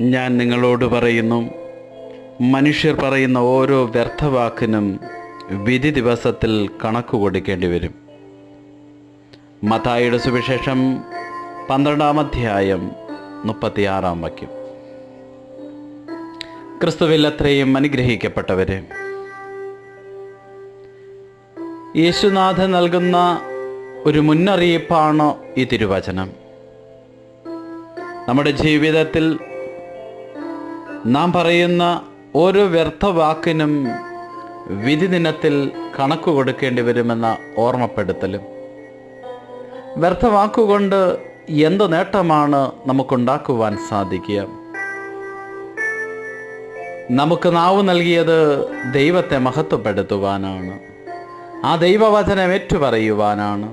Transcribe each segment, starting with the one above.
ഞാൻ നിങ്ങളോട് പറയുന്നു, മനുഷ്യർ പറയുന്ന ഓരോ വ്യർത്ഥവാക്കിനും വിധി ദിവസത്തിൽ കണക്ക് കൊടുക്കേണ്ടി വരും. മത്തായിയുടെ സുവിശേഷം 12-ാം അധ്യായം 36-ാം വാക്യം. ക്രിസ്തുവിൽ അത്രയും അനുഗ്രഹിക്കപ്പെട്ടവരെ, യേശുനാഥൻ നൽകുന്ന ഒരു മുന്നറിയിപ്പാണ് ഈ തിരുവചനം. നമ്മുടെ ജീവിതത്തിൽ നാം പറയുന്ന ഓരോ വ്യർത്ഥവാക്കിനും വിധി ദിനത്തിൽ കണക്ക് കൊടുക്കേണ്ടി വരുമെന്ന ഓർമ്മപ്പെടുത്തലും. വ്യർത്ഥവാക്കുകൊണ്ട് എന്ത് നേട്ടമാണ് നമുക്കുണ്ടാക്കുവാൻ സാധിക്കുക? നമുക്ക് നാവ് നൽകിയത് ദൈവത്തെ മഹത്വപ്പെടുത്തുവാനാണ്, ആ ദൈവവചനം ഏറ്റുപറയുവാനാണ്.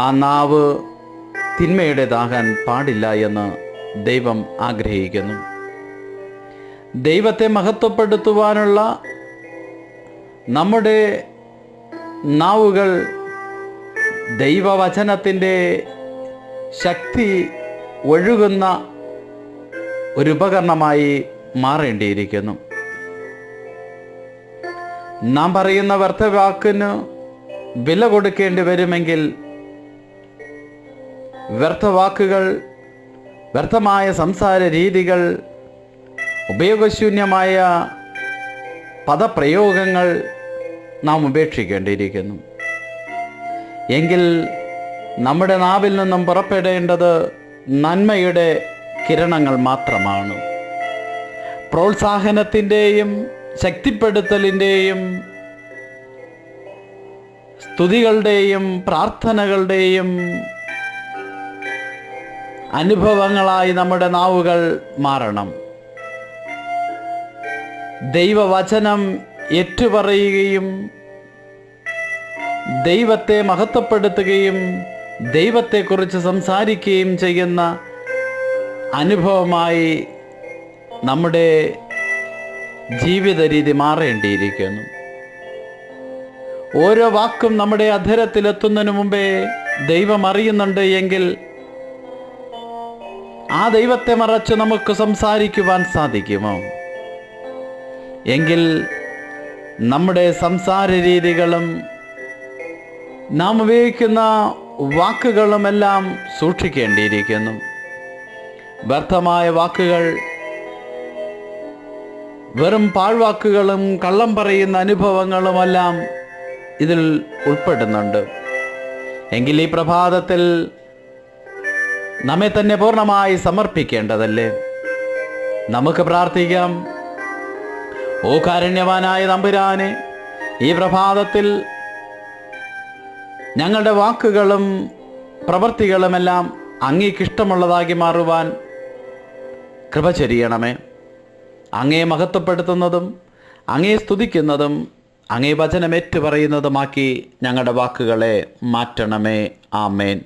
ആ നാവ് തിന്മയുടേതാകാൻ പാടില്ല എന്ന് ദൈവം ആഗ്രഹിക്കുന്നു. ദൈവത്തെ മഹത്വപ്പെടുത്തുവാനുള്ള നമ്മുടെ നാവുകൾ ദൈവവചനത്തിൻ്റെ ശക്തി ഒഴുകുന്ന ഒരു ഉപകരണമായി മാറേണ്ടിയിരിക്കുന്നു. നാം പറയുന്ന വ്യർത്ഥവാക്കിന് വില കൊടുക്കേണ്ടി വരുമെങ്കിൽ വ്യർത്ഥവാക്കുകൾ, വ്യർത്ഥമായ സംസാര രീതികൾ, ഉപയോഗശൂന്യമായ പദപ്രയോഗങ്ങൾ നാം ഉപേക്ഷിക്കേണ്ടിയിരിക്കുന്നു. എങ്കിൽ നമ്മുടെ നാവിൽ നിന്നും പുറപ്പെടേണ്ടത് നന്മയുടെ കിരണങ്ങൾ മാത്രമാണ്. പ്രോത്സാഹനത്തിൻ്റെയും ശക്തിപ്പെടുത്തലിൻ്റെയും സ്തുതികളുടെയും പ്രാർത്ഥനകളുടെയും അനുഭവങ്ങളായി നമ്മുടെ നാവുകൾ മാറണം. ദൈവവചനം ഏറ്റുപറയുകയും ദൈവത്തെ മഹത്വപ്പെടുത്തുകയും ദൈവത്തെക്കുറിച്ച് സംസാരിക്കുകയും ചെയ്യുന്ന അനുഭവമായി നമ്മുടെ ജീവിത രീതി മാറേണ്ടിയിരിക്കുന്നു. ഓരോ വാക്കും നമ്മുടെ അധരത്തിലെത്തുന്നതിന് മുമ്പേ ദൈവം അറിയുന്നുണ്ട് എങ്കിൽ ആ ദൈവത്തെ മറച്ച് നമുക്ക് സംസാരിക്കുവാൻ സാധിക്കുമോ? എങ്കിൽ നമ്മുടെ സംസാര രീതികളും നാം ഉപയോഗിക്കുന്ന വാക്കുകളുമെല്ലാം സൂക്ഷിക്കേണ്ടിയിരിക്കുന്നു. വ്യർത്ഥമായ വാക്കുകൾ, വെറും പാഴ്വാക്കുകളും കള്ളം പറയുന്ന അനുഭവങ്ങളുമെല്ലാം ഇതിൽ ഉൾപ്പെടുന്നുണ്ട്. എങ്കിൽ ഈ പ്രഭാതത്തിൽ നമ്മെ തന്നെ പൂർണ്ണമായി സമർപ്പിക്കേണ്ടതല്ലേ? നമുക്ക് പ്രാർത്ഥിക്കാം. ഓ കാരുണ്യവാനായ തമ്പുരാനെ, ഈ പ്രഭാതത്തിൽ ഞങ്ങളുടെ വാക്കുകളും പ്രവൃത്തികളുമെല്ലാം അങ്ങേക്കിഷ്ടമുള്ളതാക്കി മാറുവാൻ കൃപ ചൊരിയണമേ. അങ്ങേ മഹത്വപ്പെടുത്തുന്നതും അങ്ങേ സ്തുതിക്കുന്നതും അങ്ങേ വചനം ഏറ്റുപറയുന്നതുമാക്കി ഞങ്ങളുടെ വാക്കുകളെ മാറ്റണമേ. ആമേൻ.